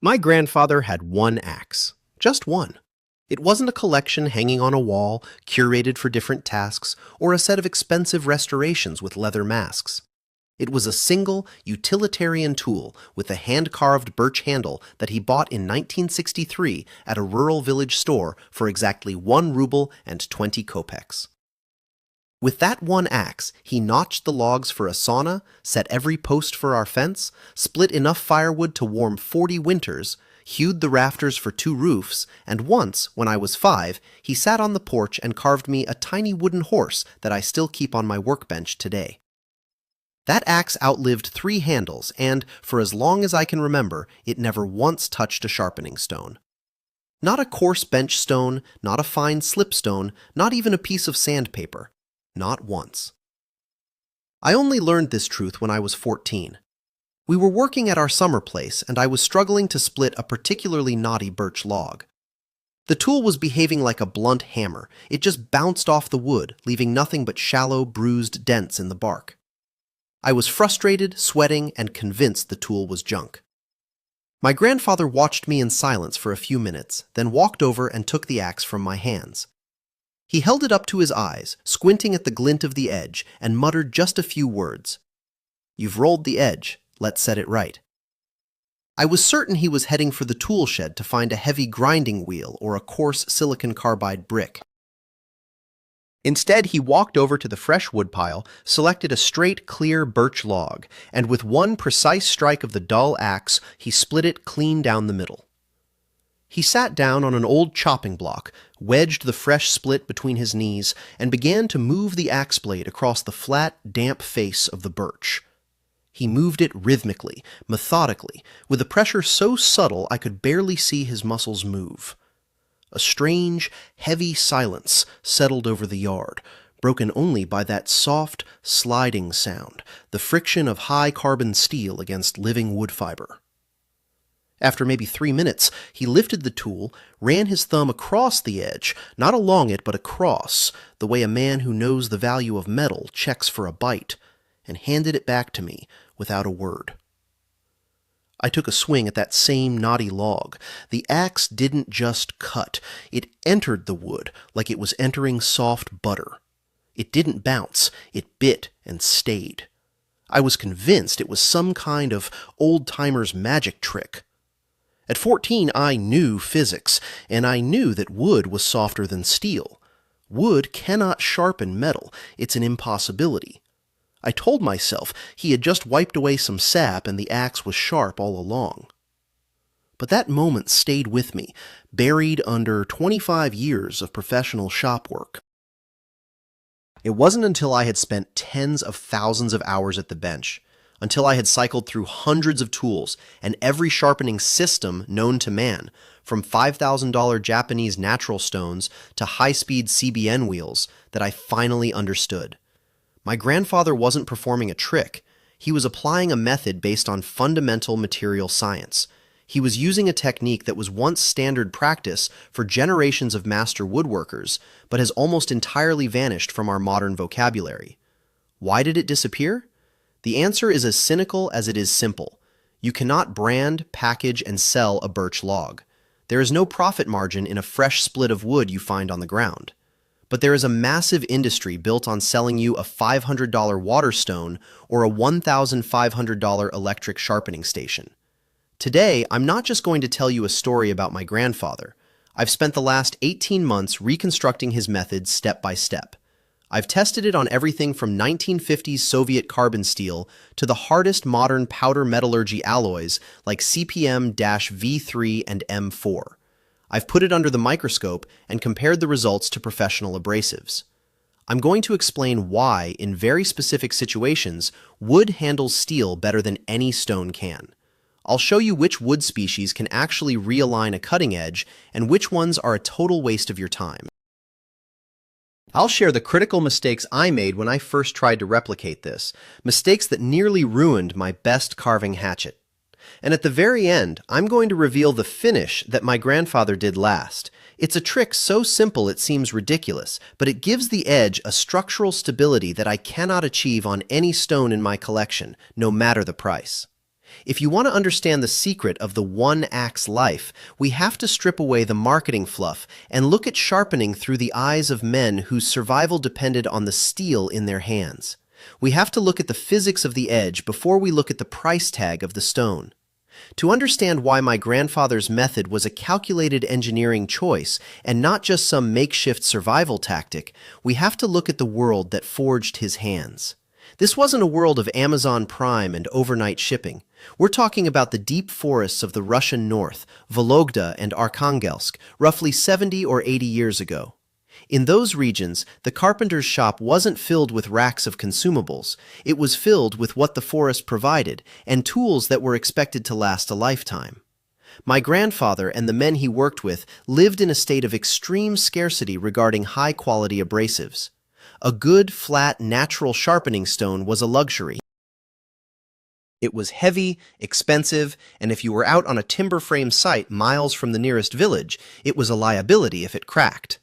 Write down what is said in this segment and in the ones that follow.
My grandfather had one axe. Just one. It wasn't a collection hanging on a wall, curated for different tasks, or a set of expensive restorations with leather masks. It was a single, utilitarian tool with a hand-carved birch handle that he bought in 1963 at a rural village store for exactly 1 ruble and 20 kopecks. With that one axe, he notched the logs for a sauna, set every post for our fence, split enough firewood to warm 40 winters, hewed the rafters for 2 roofs, and once, when I was 5, he sat on the porch and carved me a tiny wooden horse that I still keep on my workbench today. That axe outlived 3 handles, and, for as long as I can remember, it never once touched a sharpening stone. Not a coarse bench stone, not a fine slipstone, not even a piece of sandpaper. Not once. I only learned this truth when I was 14. We were working at our summer place, and I was struggling to split a particularly knotty birch log. The tool was behaving like a blunt hammer. It just bounced off the wood, leaving nothing but shallow, bruised dents in the bark. I was frustrated, sweating, and convinced the tool was junk. My grandfather watched me in silence for a few minutes, then walked over and took the axe from my hands. He held it up to his eyes, squinting at the glint of the edge, and muttered just a few words. "You've rolled the edge. Let's set it right." I was certain he was heading for the tool shed to find a heavy grinding wheel or a coarse silicon carbide brick. Instead, he walked over to the fresh woodpile, selected a straight, clear birch log, and with one precise strike of the dull axe, he split it clean down the middle. He sat down on an old chopping block, wedged the fresh split between his knees, and began to move the axe blade across the flat, damp face of the birch. He moved it rhythmically, methodically, with a pressure so subtle I could barely see his muscles move. A strange, heavy silence settled over the yard, broken only by that soft, sliding sound, the friction of high-carbon steel against living wood fiber. After maybe 3 minutes, he lifted the tool, ran his thumb across the edge, not along it but across, the way a man who knows the value of metal checks for a bite, and handed it back to me without a word. I took a swing at that same knotty log. The axe didn't just cut. It entered the wood like it was entering soft butter. It didn't bounce. It bit and stayed. I was convinced it was some kind of old-timer's magic trick. At 14, I knew physics, and I knew that wood was softer than steel. Wood cannot sharpen metal. It's an impossibility. I told myself he had just wiped away some sap and the axe was sharp all along. But that moment stayed with me, buried under 25 years of professional shop work. It wasn't until I had spent tens of thousands of hours at the bench, until I had cycled through hundreds of tools and every sharpening system known to man, from $5,000 Japanese natural stones to high-speed CBN wheels, that I finally understood. My grandfather wasn't performing a trick. He was applying a method based on fundamental material science. He was using a technique that was once standard practice for generations of master woodworkers, but has almost entirely vanished from our modern vocabulary. Why did it disappear? The answer is as cynical as it is simple. You cannot brand, package, and sell a birch log. There is no profit margin in a fresh split of wood you find on the ground. But there is a massive industry built on selling you a $500 water stone or a $1,500 electric sharpening station. Today, I'm not just going to tell you a story about my grandfather. I've spent the last 18 months reconstructing his methods step by step. I've tested it on everything from 1950s Soviet carbon steel to the hardest modern powder metallurgy alloys like CPM-V3 and M4. I've put it under the microscope and compared the results to professional abrasives. I'm going to explain why, in very specific situations, wood handles steel better than any stone can. I'll show you which wood species can actually realign a cutting edge and which ones are a total waste of your time. I'll share the critical mistakes I made when I first tried to replicate this, mistakes that nearly ruined my best carving hatchet. And at the very end, I'm going to reveal the finish that my grandfather did last. It's a trick so simple it seems ridiculous, but it gives the edge a structural stability that I cannot achieve on any stone in my collection, no matter the price. If you want to understand the secret of the one-axe life, we have to strip away the marketing fluff and look at sharpening through the eyes of men whose survival depended on the steel in their hands. We have to look at the physics of the edge before we look at the price tag of the stone. To understand why my grandfather's method was a calculated engineering choice and not just some makeshift survival tactic, we have to look at the world that forged his hands. This wasn't a world of Amazon Prime and overnight shipping. We're talking about the deep forests of the Russian north, Vologda and Arkhangelsk, roughly 70 or 80 years ago. In those regions, the carpenter's shop wasn't filled with racks of consumables. It was filled with what the forest provided and tools that were expected to last a lifetime. My grandfather and the men he worked with lived in a state of extreme scarcity regarding high-quality abrasives. A good, flat, natural sharpening stone was a luxury. It was heavy, expensive, and if you were out on a timber frame site miles from the nearest village, it was a liability if it cracked.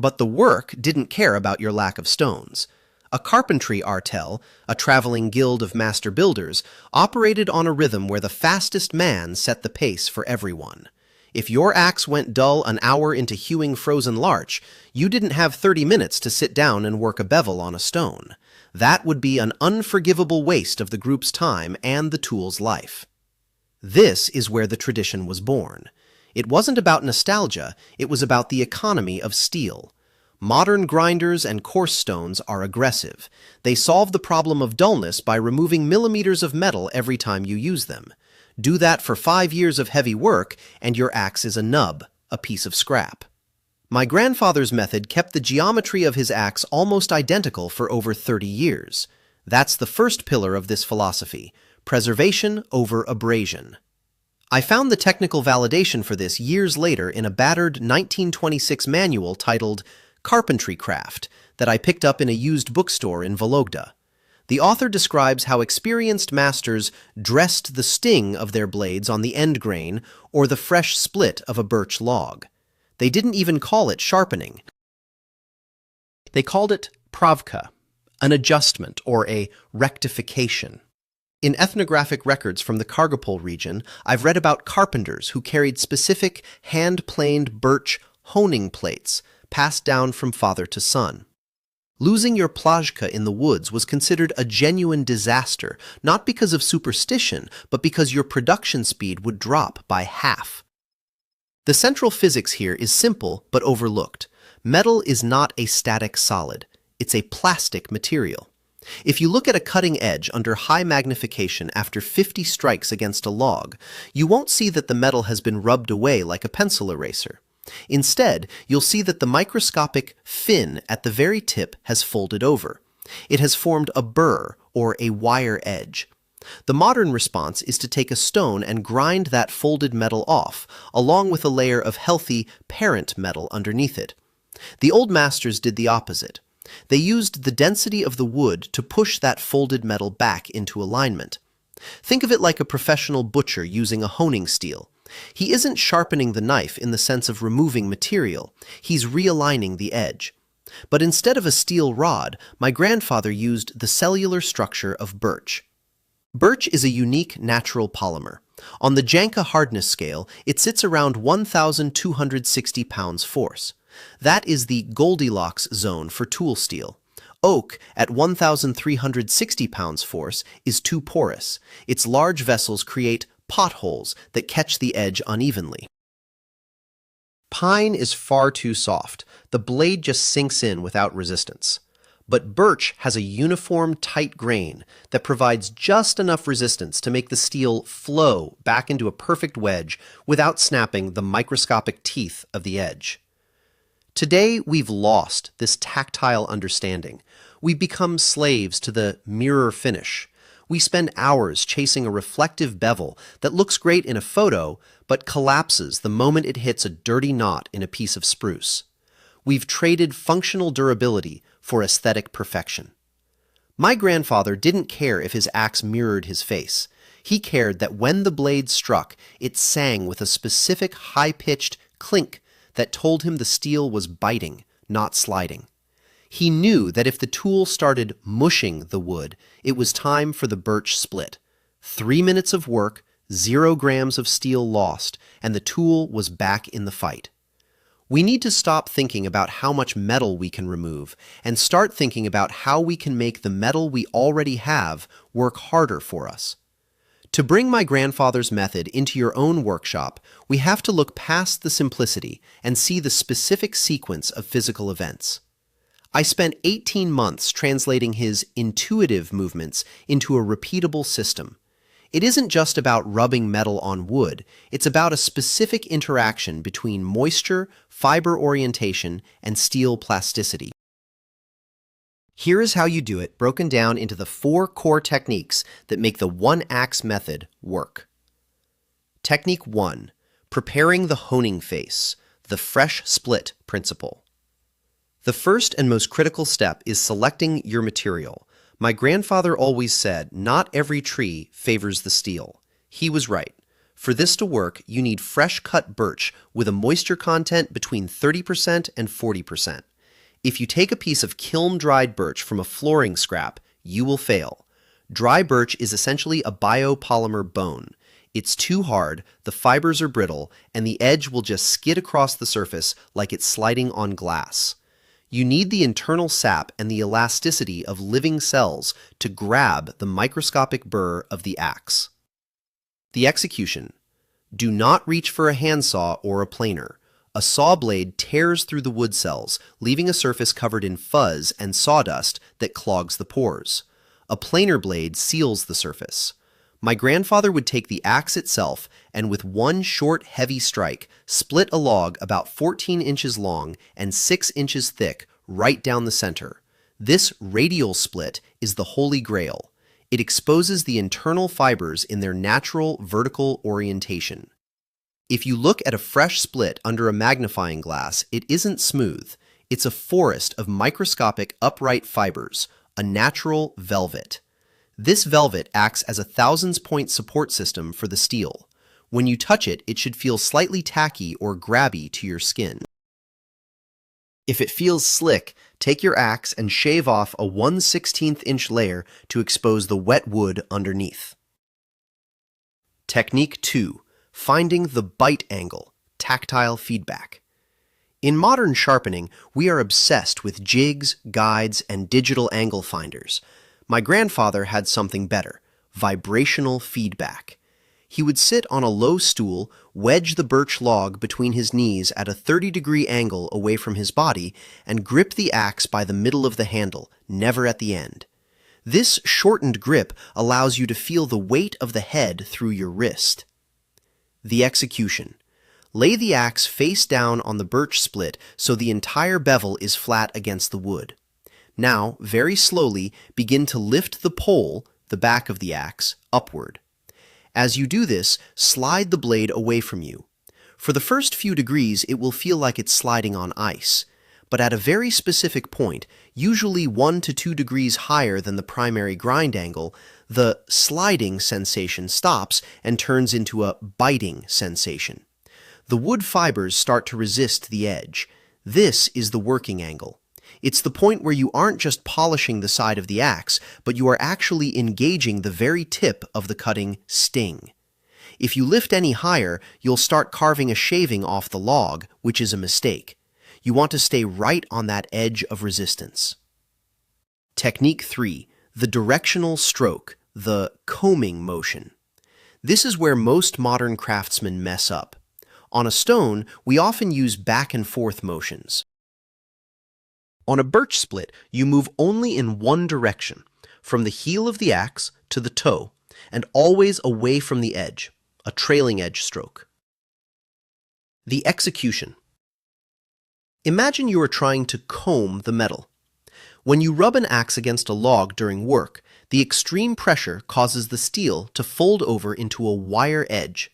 But the work didn't care about your lack of stones. A carpentry artel, a traveling guild of master builders, operated on a rhythm where the fastest man set the pace for everyone. If your axe went dull an hour into hewing frozen larch, you didn't have 30 minutes to sit down and work a bevel on a stone. That would be an unforgivable waste of the group's time and the tool's life. This is where the tradition was born. It wasn't about nostalgia, it was about the economy of steel. Modern grinders and coarse stones are aggressive. They solve the problem of dullness by removing millimeters of metal every time you use them. Do that for 5 years of heavy work, and your axe is a nub, a piece of scrap. My grandfather's method kept the geometry of his axe almost identical for over 30 years. That's the first pillar of this philosophy: preservation over abrasion. I found the technical validation for this years later in a battered 1926 manual titled Carpentry Craft that I picked up in a used bookstore in Vologda. The author describes how experienced masters dressed the sting of their blades on the end grain or the fresh split of a birch log. They didn't even call it sharpening. They called it pravka, an adjustment or a rectification. In ethnographic records from the Kargopol region, I've read about carpenters who carried specific hand-planed birch honing plates passed down from father to son. Losing your plazhka in the woods was considered a genuine disaster, not because of superstition, but because your production speed would drop by half. The central physics here is simple but overlooked. Metal is not a static solid. It's a plastic material. If you look at a cutting edge under high magnification after 50 strikes against a log, you won't see that the metal has been rubbed away like a pencil eraser. Instead, you'll see that the microscopic fin at the very tip has folded over. It has formed a burr, or a wire edge. The modern response is to take a stone and grind that folded metal off, along with a layer of healthy parent metal underneath it. The old masters did the opposite. They used the density of the wood to push that folded metal back into alignment. Think of it like a professional butcher using a honing steel. He isn't sharpening the knife in the sense of removing material, he's realigning the edge. But instead of a steel rod, my grandfather used the cellular structure of birch. Birch is a unique natural polymer. On the Janka hardness scale, it sits around 1,260 pounds force. That is the Goldilocks zone for tool steel. Oak, at 1,360 pounds force, is too porous. Its large vessels create potholes that catch the edge unevenly. Pine is far too soft. The blade just sinks in without resistance. But birch has a uniform, tight grain that provides just enough resistance to make the steel flow back into a perfect wedge without snapping the microscopic teeth of the edge. Today, we've lost this tactile understanding. We've become slaves to the mirror finish. We spend hours chasing a reflective bevel that looks great in a photo, but collapses the moment it hits a dirty knot in a piece of spruce. We've traded functional durability for aesthetic perfection. My grandfather didn't care if his axe mirrored his face. He cared that when the blade struck, it sang with a specific high-pitched clink that told him the steel was biting, not sliding. He knew that if the tool started mushing the wood, it was time for the birch split. 3 minutes of work, 0 grams of steel lost, and the tool was back in the fight. We need to stop thinking about how much metal we can remove and start thinking about how we can make the metal we already have work harder for us. To bring my grandfather's method into your own workshop, we have to look past the simplicity and see the specific sequence of physical events. I spent 18 months translating his intuitive movements into a repeatable system. It isn't just about rubbing metal on wood, it's about a specific interaction between moisture, fiber orientation, and steel plasticity. Here is how you do it, broken down into the 4 core techniques that make the one-axe method work. Technique 1. Preparing the honing face, the fresh split principle. The first and most critical step is selecting your material. My grandfather always said, not every tree favors the steel. He was right. For this to work, you need fresh-cut birch with a moisture content between 30% and 40%. If you take a piece of kiln-dried birch from a flooring scrap, you will fail. Dry birch is essentially a biopolymer bone. It's too hard, the fibers are brittle, and the edge will just skid across the surface like it's sliding on glass. You need the internal sap and the elasticity of living cells to grab the microscopic burr of the axe. The execution. Do not reach for a handsaw or a planer. A saw blade tears through the wood cells, leaving a surface covered in fuzz and sawdust that clogs the pores. A planer blade seals the surface. My grandfather would take the axe itself and with one short, heavy strike, split a log about 14 inches long and 6 inches thick right down the center. This radial split is the holy grail. It exposes the internal fibers in their natural vertical orientation. If you look at a fresh split under a magnifying glass, it isn't smooth. It's a forest of microscopic upright fibers, a natural velvet. This velvet acts as a thousands-point support system for the steel. When you touch it, it should feel slightly tacky or grabby to your skin. If it feels slick, take your axe and shave off a 1/16 inch layer to expose the wet wood underneath. Technique 2. Finding the bite angle, tactile feedback. In modern sharpening, we are obsessed with jigs, guides, and digital angle finders. My grandfather had something better, vibrational feedback. He would sit on a low stool, wedge the birch log between his knees at a 30-degree angle away from his body, and grip the axe by the middle of the handle, never at the end. This shortened grip allows you to feel the weight of the head through your wrist. The execution. Lay the axe face down on the birch split so the entire bevel is flat against the wood. Now, very slowly, begin to lift the pole, the back of the axe, upward. As you do this, slide the blade away from you. For the first few degrees, it will feel like it's sliding on ice. But at a very specific point, usually 1 to 2 degrees higher than the primary grind angle, the sliding sensation stops and turns into a biting sensation. The wood fibers start to resist the edge. This is the working angle. It's the point where you aren't just polishing the side of the axe, but you are actually engaging the very tip of the cutting sting. If you lift any higher, you'll start carving a shaving off the log, which is a mistake. You want to stay right on that edge of resistance. Technique 3. The directional stroke, the combing motion. This is where most modern craftsmen mess up. On a stone, we often use back and forth motions. On a birch split, you move only in one direction, from the heel of the axe to the toe, and always away from the edge, a trailing edge stroke. The execution. Imagine you are trying to comb the metal. When you rub an axe against a log during work, the extreme pressure causes the steel to fold over into a wire edge.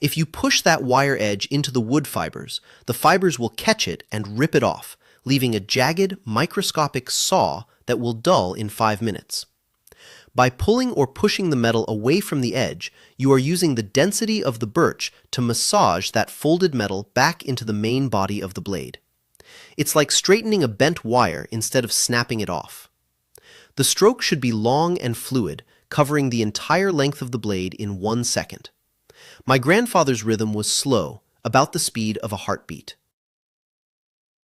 If you push that wire edge into the wood fibers, the fibers will catch it and rip it off, leaving a jagged, microscopic saw that will dull in 5 minutes. By pulling or pushing the metal away from the edge, you are using the density of the birch to massage that folded metal back into the main body of the blade. It's like straightening a bent wire instead of snapping it off. The stroke should be long and fluid, covering the entire length of the blade in 1 second. My grandfather's rhythm was slow, about the speed of a heartbeat.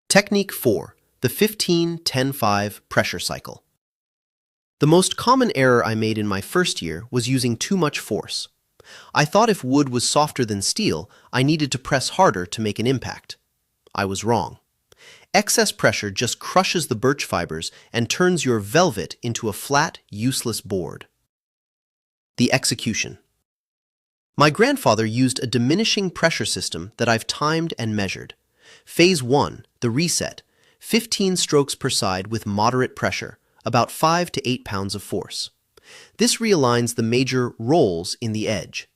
Technique 4. The 15-10-5 pressure cycle. The most common error I made in my first year was using too much force. I thought if wood was softer than steel, I needed to press harder to make an impact. I was wrong. Excess pressure just crushes the birch fibers and turns your velvet into a flat, useless board. The execution. My grandfather used a diminishing pressure system that I've timed and measured. Phase 1, the reset, 15 strokes per side with moderate pressure, about 5 to 8 pounds of force. This realigns the major rolls in the edge.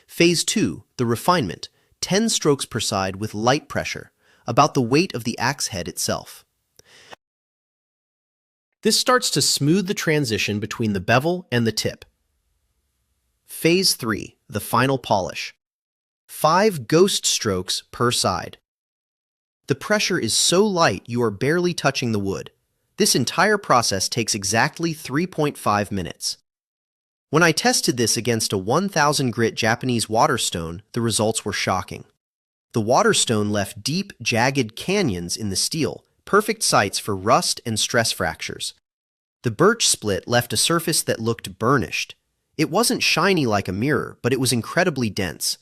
Phase 2, the refinement, 10 strokes per side with light pressure, about the weight of the axe head itself. This starts to smooth the transition between the bevel and the tip. Phase 3, the final polish. 5 ghost strokes per side. The pressure is so light you are barely touching the wood. This entire process takes exactly 3.5 minutes. When I tested this against a 1000 grit Japanese waterstone, the results were shocking. The waterstone left deep, jagged canyons in the steel, perfect sites for rust and stress fractures. The birch split left a surface that looked burnished. It wasn't shiny like a mirror, but it was incredibly dense.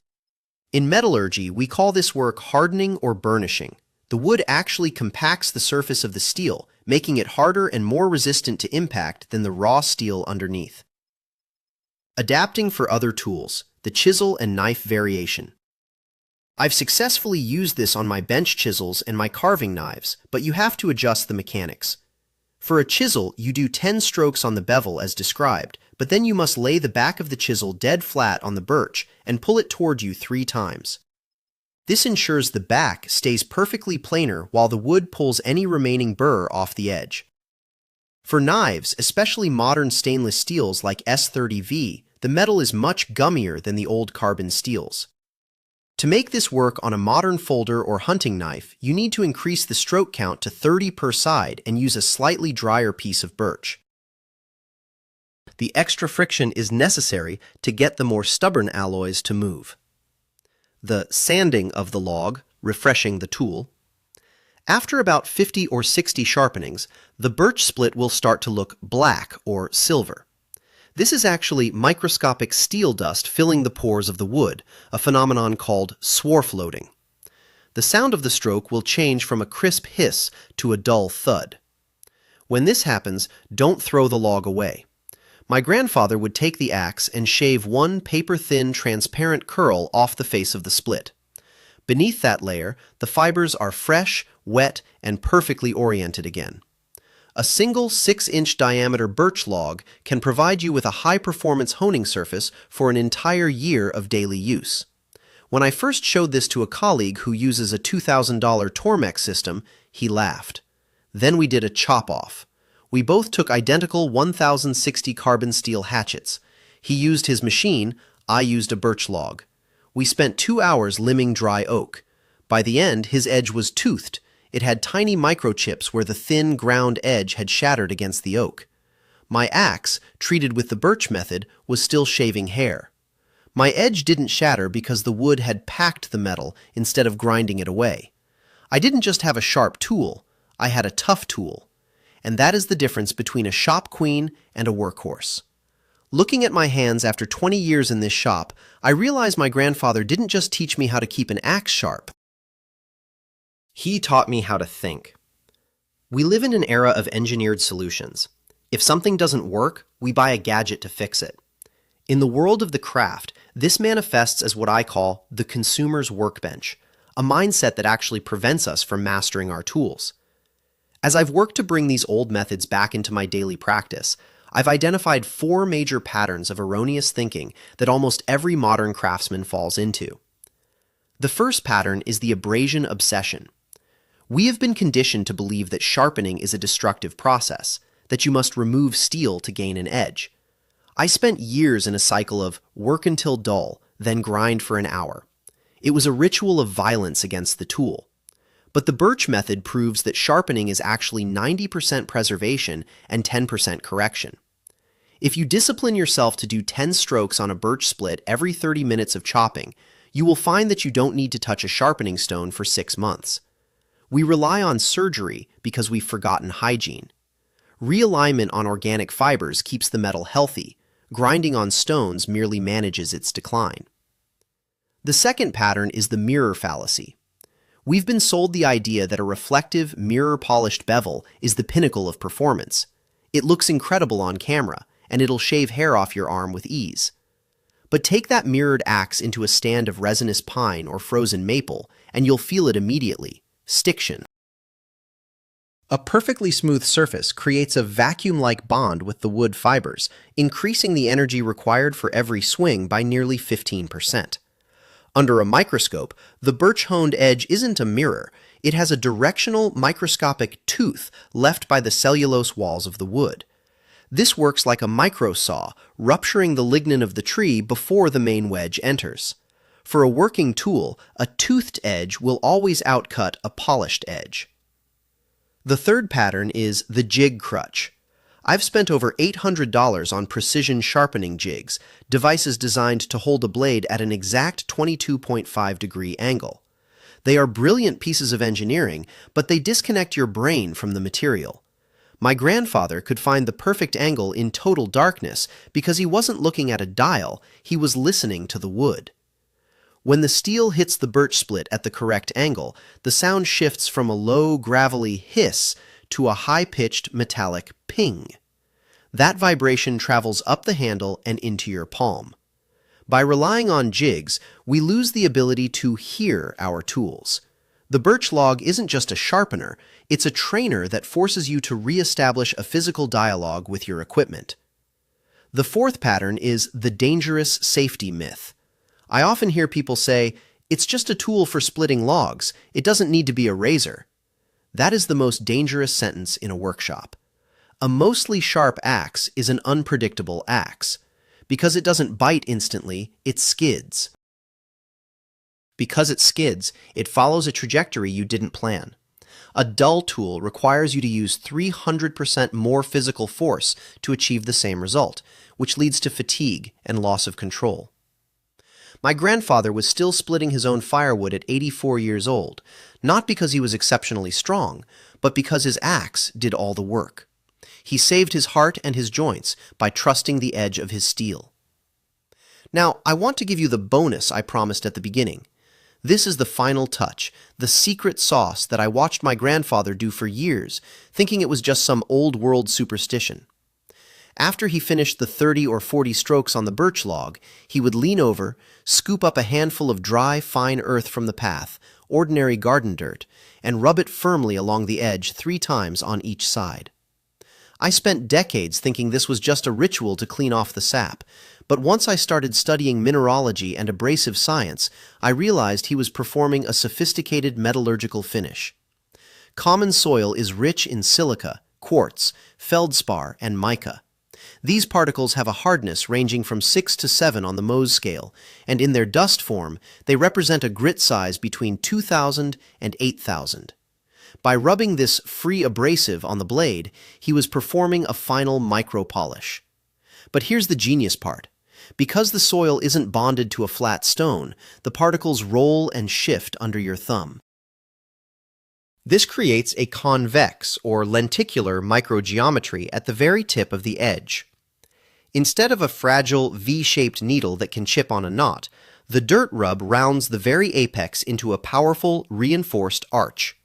In metallurgy, we call this work hardening or burnishing. The wood actually compacts the surface of the steel, making it harder and more resistant to impact than the raw steel underneath. Adapting for other tools, the chisel and knife variation. I've successfully used this on my bench chisels and my carving knives, but you have to adjust the mechanics. For a chisel, you do 10 strokes on the bevel as described, but then you must lay the back of the chisel dead flat on the birch and pull it toward you 3 times. This ensures the back stays perfectly planar while the wood pulls any remaining burr off the edge. For knives, especially modern stainless steels like S30V, the metal is much gummier than the old carbon steels. To make this work on a modern folder or hunting knife, you need to increase the stroke count to 30 per side and use a slightly drier piece of birch. The extra friction is necessary to get the more stubborn alloys to move. The sanding of the log, refreshing the tool. After about 50 or 60 sharpenings, the birch split will start to look black or silver. This is actually microscopic steel dust filling the pores of the wood, a phenomenon called swarf loading. The sound of the stroke will change from a crisp hiss to a dull thud. When this happens, don't throw the log away. My grandfather would take the axe and shave one paper-thin transparent curl off the face of the split. Beneath that layer, the fibers are fresh, wet, and perfectly oriented again. A single 6-inch diameter birch log can provide you with a high-performance honing surface for an entire year of daily use. When I first showed this to a colleague who uses a $2,000 Tormex system, he laughed. Then we did a chop-off. We both took identical 1060 carbon steel hatchets. He used his machine, I used a birch log. We spent 2 hours limbing dry oak. By the end, his edge was toothed. It had tiny microchips where the thin, ground edge had shattered against the oak. My axe, treated with the birch method, was still shaving hair. My edge didn't shatter because the wood had packed the metal instead of grinding it away. I didn't just have a sharp tool, I had a tough tool. And that is the difference between a shop queen and a workhorse. Looking at my hands after 20 years in this shop, I realized my grandfather didn't just teach me how to keep an axe sharp. He taught me how to think. We live in an era of engineered solutions. If something doesn't work, we buy a gadget to fix it. In the world of the craft, this manifests as what I call the consumer's workbench, a mindset that actually prevents us from mastering our tools. As I've worked to bring these old methods back into my daily practice, I've identified 4 major patterns of erroneous thinking that almost every modern craftsman falls into. The first pattern is the abrasion obsession. We have been conditioned to believe that sharpening is a destructive process, that you must remove steel to gain an edge. I spent years in a cycle of work until dull, then grind for an hour. It was a ritual of violence against the tool. But the birch method proves that sharpening is actually 90% preservation and 10% correction. If you discipline yourself to do 10 strokes on a birch split every 30 minutes of chopping, you will find that you don't need to touch a sharpening stone for 6 months. We rely on surgery because we've forgotten hygiene. Realignment on organic fibers keeps the metal healthy. Grinding on stones merely manages its decline. The second pattern is the mirror fallacy. We've been sold the idea that a reflective, mirror-polished bevel is the pinnacle of performance. It looks incredible on camera, and it'll shave hair off your arm with ease. But take that mirrored axe into a stand of resinous pine or frozen maple, and you'll feel it immediately. Stiction. A perfectly smooth surface creates a vacuum-like bond with the wood fibers, increasing the energy required for every swing by nearly 15%. Under a microscope, the birch-honed edge isn't a mirror. It has a directional, microscopic tooth left by the cellulose walls of the wood. This works like a microsaw, rupturing the lignin of the tree before the main wedge enters. For a working tool, a toothed edge will always outcut a polished edge. The third pattern is the jig crutch. I've spent over $800 on precision sharpening jigs, devices designed to hold a blade at an exact 22.5-degree angle. They are brilliant pieces of engineering, but they disconnect your brain from the material. My grandfather could find the perfect angle in total darkness because he wasn't looking at a dial, he was listening to the wood. When the steel hits the birch split at the correct angle, the sound shifts from a low, gravelly hiss to a high-pitched, metallic ping. That vibration travels up the handle and into your palm. By relying on jigs, we lose the ability to hear our tools. The birch log isn't just a sharpener, it's a trainer that forces you to re-establish a physical dialogue with your equipment. The fourth pattern is the dangerous safety myth. I often hear people say, "It's just a tool for splitting logs. It doesn't need to be a razor." That is the most dangerous sentence in a workshop. A mostly sharp axe is an unpredictable axe. Because it doesn't bite instantly, it skids. Because it skids, it follows a trajectory you didn't plan. A dull tool requires you to use 300% more physical force to achieve the same result, which leads to fatigue and loss of control. My grandfather was still splitting his own firewood at 84 years old, not because he was exceptionally strong, but because his axe did all the work. He saved his heart and his joints by trusting the edge of his steel. Now, I want to give you the bonus I promised at the beginning. This is the final touch, the secret sauce that I watched my grandfather do for years, thinking it was just some old-world superstition. After he finished the 30 or 40 strokes on the birch log, he would lean over, scoop up a handful of dry, fine earth from the path, ordinary garden dirt, and rub it firmly along the edge 3 times on each side. I spent decades thinking this was just a ritual to clean off the sap, but once I started studying mineralogy and abrasive science, I realized he was performing a sophisticated metallurgical finish. Common soil is rich in silica, quartz, feldspar, and mica. These particles have a hardness ranging from 6 to 7 on the Mohs scale, and in their dust form, they represent a grit size between 2,000 and 8,000. By rubbing this free abrasive on the blade, he was performing a final micro-polish. But here's the genius part. Because the soil isn't bonded to a flat stone, the particles roll and shift under your thumb. This creates a convex or lenticular microgeometry at the very tip of the edge. Instead of a fragile V-shaped needle that can chip on a knot, the dirt rub rounds the very apex into a powerful, reinforced arch.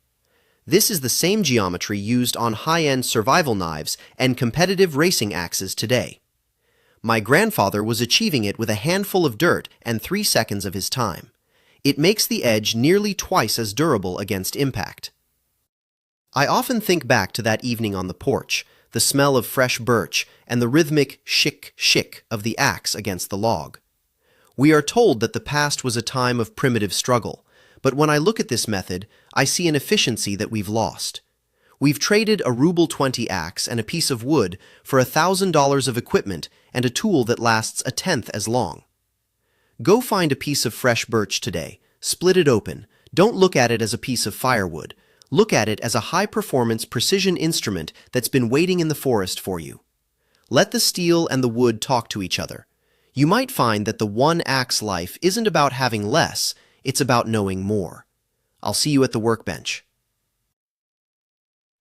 This is the same geometry used on high-end survival knives and competitive racing axes today. My grandfather was achieving it with a handful of dirt and 3 seconds of his time. It makes the edge nearly twice as durable against impact. I often think back to that evening on the porch, the smell of fresh birch, and the rhythmic shick of the axe against the log. We are told that the past was a time of primitive struggle, but when I look at this method, I see an efficiency that we've lost. We've traded a ruble 20 axe and a piece of wood for $1,000 of equipment and a tool that lasts a tenth as long. Go find a piece of fresh birch today, split it open. Don't look at it as a piece of firewood. Look at it as a high-performance precision instrument that's been waiting in the forest for you. Let the steel and the wood talk to each other. You might find that the one-axe life isn't about having less, it's about knowing more. I'll see you at the workbench.